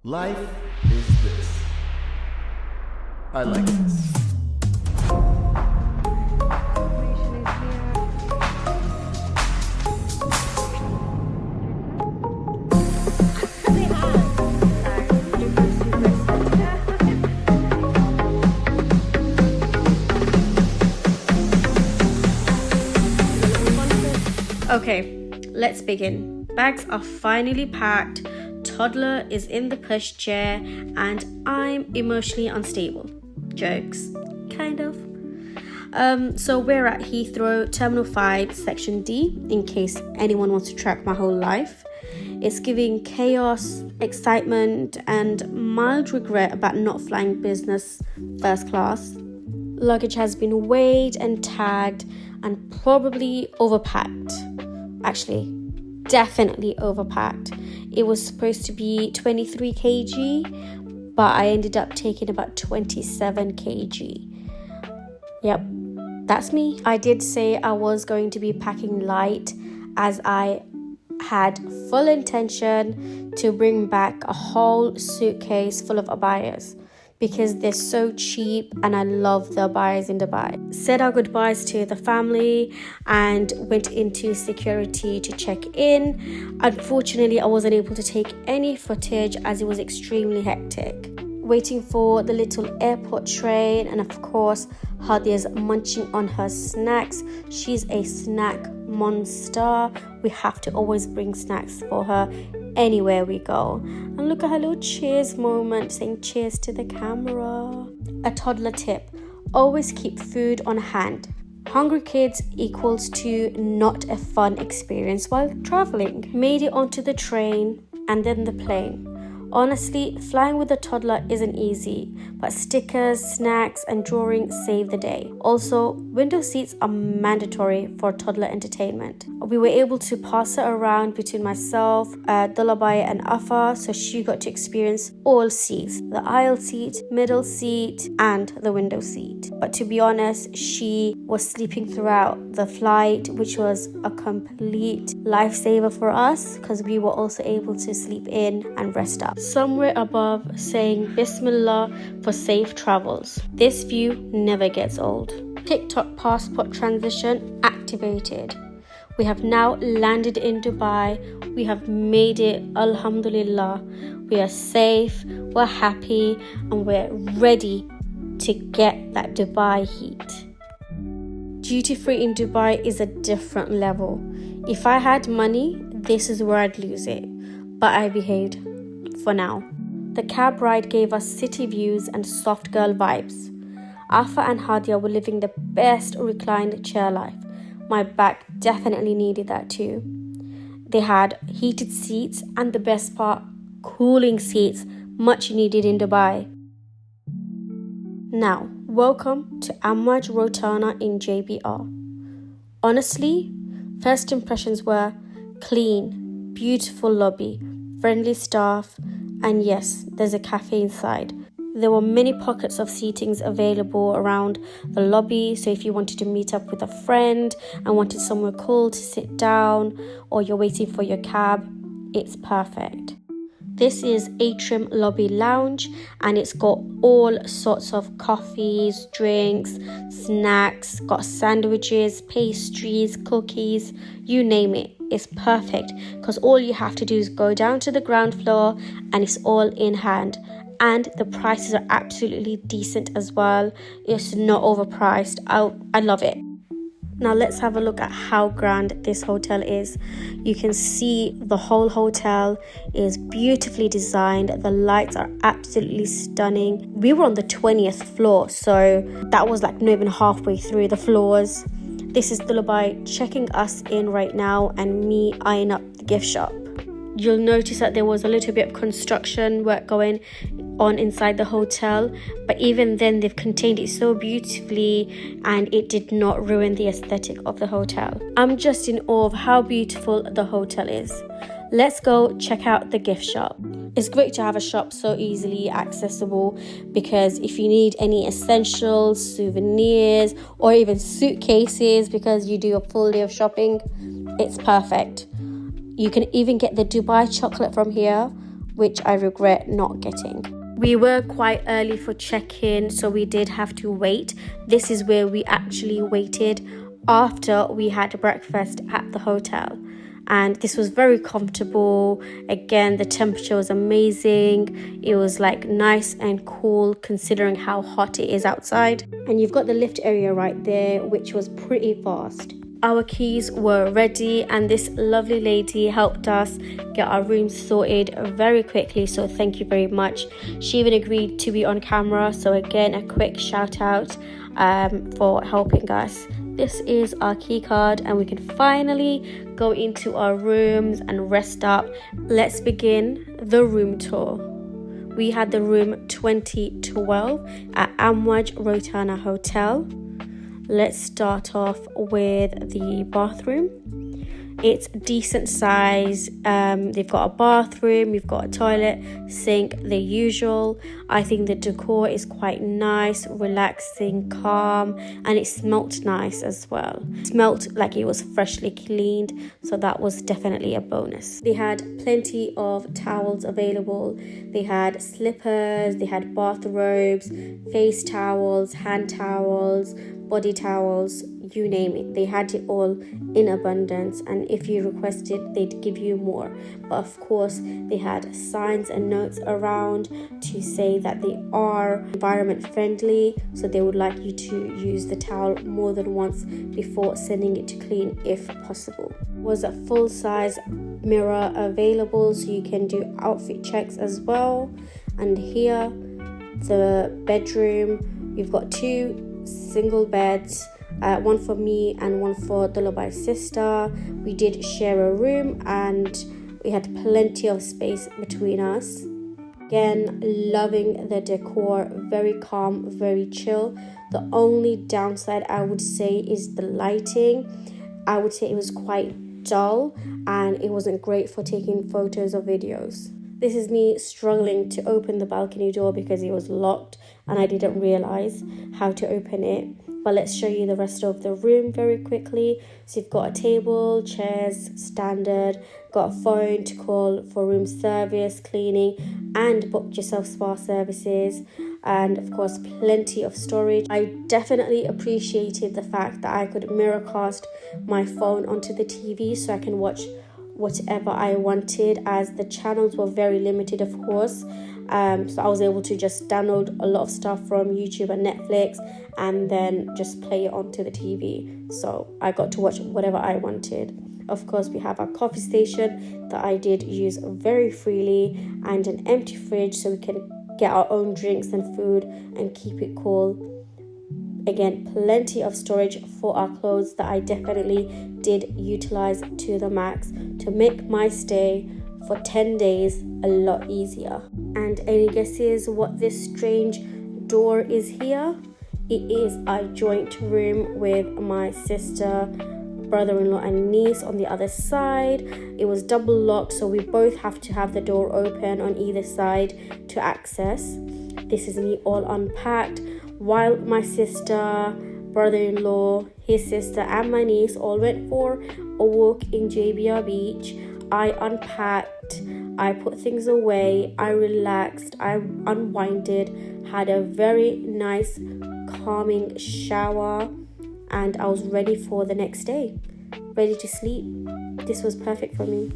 Life is this. I like this. Okay, let's begin. Bags are finally packed, toddler is in the pushchair, and I'm emotionally unstable. Jokes, kind of. So we're at Heathrow Terminal 5, Section D, in case anyone wants to track my whole life. It's giving chaos, excitement, and mild regret about not flying business first class. Luggage has been weighed and tagged and probably overpacked. Actually, definitely overpacked. It was supposed to be 23 kg, but I ended up taking about 27 kg. Yep, that's me. I did say I was going to be packing light, as I had full intention to bring back a whole suitcase full of abayas, because they're so cheap and I love the abayas in Dubai. Said our goodbyes to the family and went into security to check in. Unfortunately, I wasn't able to take any footage as it was extremely hectic. Waiting for the little airport train, and of course, Hadia's munching on her snacks. She's a snack monster. We have to always bring snacks for her anywhere we go. And look at her little cheers moment, saying cheers to the camera. A toddler tip: always keep food on hand. Hungry kids equals to not a fun experience while traveling. Made it onto the train and then the plane. Honestly, flying with a toddler isn't easy, but stickers, snacks, and drawing save the day. Also, window seats are mandatory for toddler entertainment. We were able to pass her around between myself, Dulabai, and Afa, so she got to experience all seats: the aisle seat, middle seat, and the window seat. But to be honest, she was sleeping throughout the flight, which was a complete lifesaver for us, because we were also able to sleep in and rest up. Somewhere above saying Bismillah for safe travels. This view never gets old. TikTok passport transition activated. We have now landed in Dubai. We have made it, Alhamdulillah. We are safe, we're happy, and we're ready to get that Dubai heat. Duty free in Dubai is a different level. If I had money, this is where I'd lose it. But I behaved. For now. The cab ride gave us city views and soft girl vibes. Afa and Hadia were living the best reclined chair life. My back definitely needed that too. They had heated seats and the best part, cooling seats, much needed in Dubai. Now, welcome to Amwaj Rotana in JBR. Honestly, first impressions were clean, beautiful lobby, friendly staff, and yes, there's a cafe inside. There were many pockets of seatings available around the lobby, so if you wanted to meet up with a friend and wanted somewhere cool to sit down, or you're waiting for your cab, it's perfect. This is Atrium Lobby Lounge, and it's got all sorts of coffees, drinks, snacks, got sandwiches, pastries, cookies, you name it. It's perfect because all you have to do is go down to the ground floor and it's all in hand. And the prices are absolutely decent as well. It's not overpriced. I love it. Now let's have a look at how grand this hotel is. You can see the whole hotel is beautifully designed. The lights are absolutely stunning. We were on the 20th floor, so that was like not even halfway through the floors. This is Dulabai checking us in right now and me eyeing up the gift shop. You'll notice that there was a little bit of construction work going on inside the hotel, but even then they've contained it so beautifully and it did not ruin the aesthetic of the hotel. I'm just in awe of how beautiful the hotel is. Let's go check out the gift shop. It's great to have a shop so easily accessible, because if you need any essentials, souvenirs, or even suitcases because you do a full day of shopping, it's perfect. You can even get the Dubai chocolate from here, which I regret not getting. We were quite early for check-in, so we did have to wait. This is where we actually waited after we had breakfast at the hotel. And this was very comfortable. Again, the temperature was amazing. It was like nice and cool considering how hot it is outside. And you've got the lift area right there, which was pretty fast. Our keys were ready and this lovely lady helped us get our rooms sorted very quickly, so thank you very much. She even agreed to be on camera, so again a quick shout out for helping us. This is our key card and we can finally go into our rooms and rest up. Let's begin the room tour. We had the room 2012 at Amwaj Rotana Hotel. Let's start off with the bathroom. It's decent size. They've got a bathroom, we've got a toilet, sink, the usual. I think the decor is quite nice, relaxing, calm, and it smelt nice as well. It smelt like it was freshly cleaned, so that was definitely a bonus. They had plenty of towels available. They had slippers, they had bathrobes, face towels, hand towels, body towels, you name it. They had it all in abundance, and if you requested, they'd give you more. But of course, they had signs and notes around to say that they are environment friendly, so they would like you to use the towel more than once before sending it to clean if possible. Was a full-size mirror available, so you can do outfit checks as well. And here, the bedroom, you've got 2 single beds, one for me and one for Lullaby's sister. We did share a room and we had plenty of space between us. Again, loving the decor, very calm, very chill. The only downside I would say is the lighting. I would say it was quite dull and it wasn't great for taking photos or videos. This is me struggling to open the balcony door because it was locked and I didn't realize how to open it. But let's show you the rest of the room very quickly. So you've got a table, chairs, standard, got a phone to call for room service, cleaning, and book yourself spa services. And of course, plenty of storage. I definitely appreciated the fact that I could mirrorcast my phone onto the TV so I can watch whatever I wanted, as the channels were very limited, of course. So I was able to just download a lot of stuff from YouTube and Netflix and then just play it onto the TV. So I got to watch whatever I wanted. Of course, we have our coffee station that I did use very freely and an empty fridge so we can get our own drinks and food and keep it cool. Again, plenty of storage for our clothes that I definitely did utilize to the max to make my stay for 10 days a lot easier. And any guesses what this strange door is here? It is a joint room with my sister, brother-in-law and niece on the other side. It was double locked, so we both have to have the door open on either side to access. This is me all unpacked, while my sister, brother-in-law, his sister and my niece all went for a walk in JBR beach. I unpacked, I put things away, I relaxed, I unwinded, had a very nice calming shower, and I was ready for the next day, ready to sleep. This was perfect for me.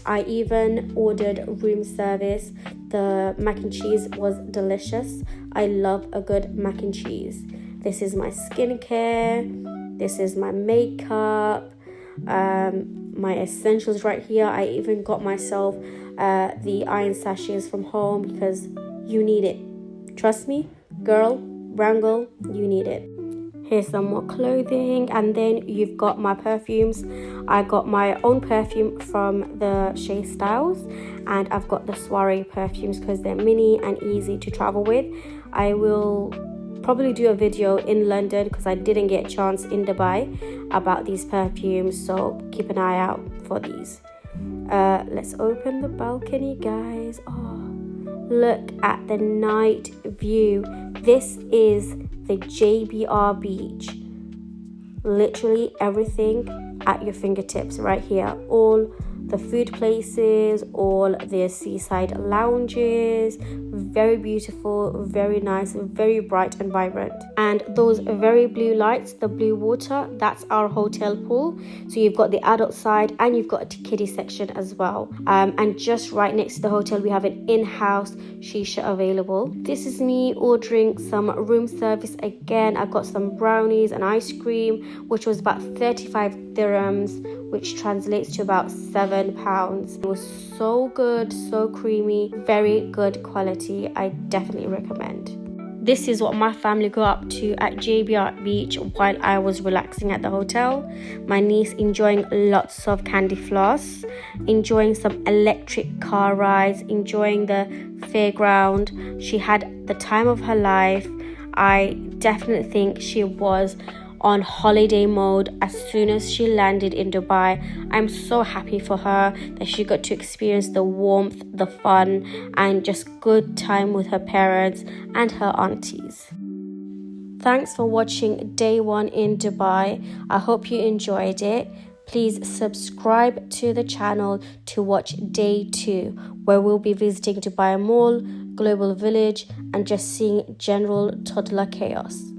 I even ordered room service. The mac and cheese was delicious. I love a good mac and cheese. This is my skincare. This is my makeup. My essentials right here. I even got myself the iron sachets from home because you need it. Trust me, girl, brown girl, you need it. Here's some more clothing, and then you've got my perfumes. I got my own perfume from the Shaay styles, and I've got the Soiree perfumes because they're mini and easy to travel with. I will probably do a video in London because I didn't get a chance in Dubai about these perfumes, so keep an eye out for these. Let's open the balcony, guys. Oh, look at the night view. This is the JBR beach. Literally everything at your fingertips right here. All the food places, all the seaside lounges. Very beautiful, very nice, very bright and vibrant. And those very blue lights, the blue water, that's our hotel pool. So you've got the adult side and you've got a kiddie section as well. And just right next to the hotel, we have an in-house shisha available. This is me ordering some room service again. I got some brownies and ice cream, which was about 35 dirhams, which translates to about £7. It was so good, so creamy, very good quality. I definitely recommend. This is what my family got up to at JBR Beach while I was relaxing at the hotel. My niece enjoying lots of candy floss, enjoying some electric car rides, enjoying the fairground. She had the time of her life. I definitely think she was on holiday mode as soon as she landed in Dubai. I'm so happy for her that she got to experience the warmth, the fun, and just good time with her parents and her aunties. Thanks for watching day 1 in Dubai. I hope you enjoyed it. Please subscribe to the channel to watch day 2, where we'll be visiting Dubai Mall, Global Village, and just seeing general toddler chaos.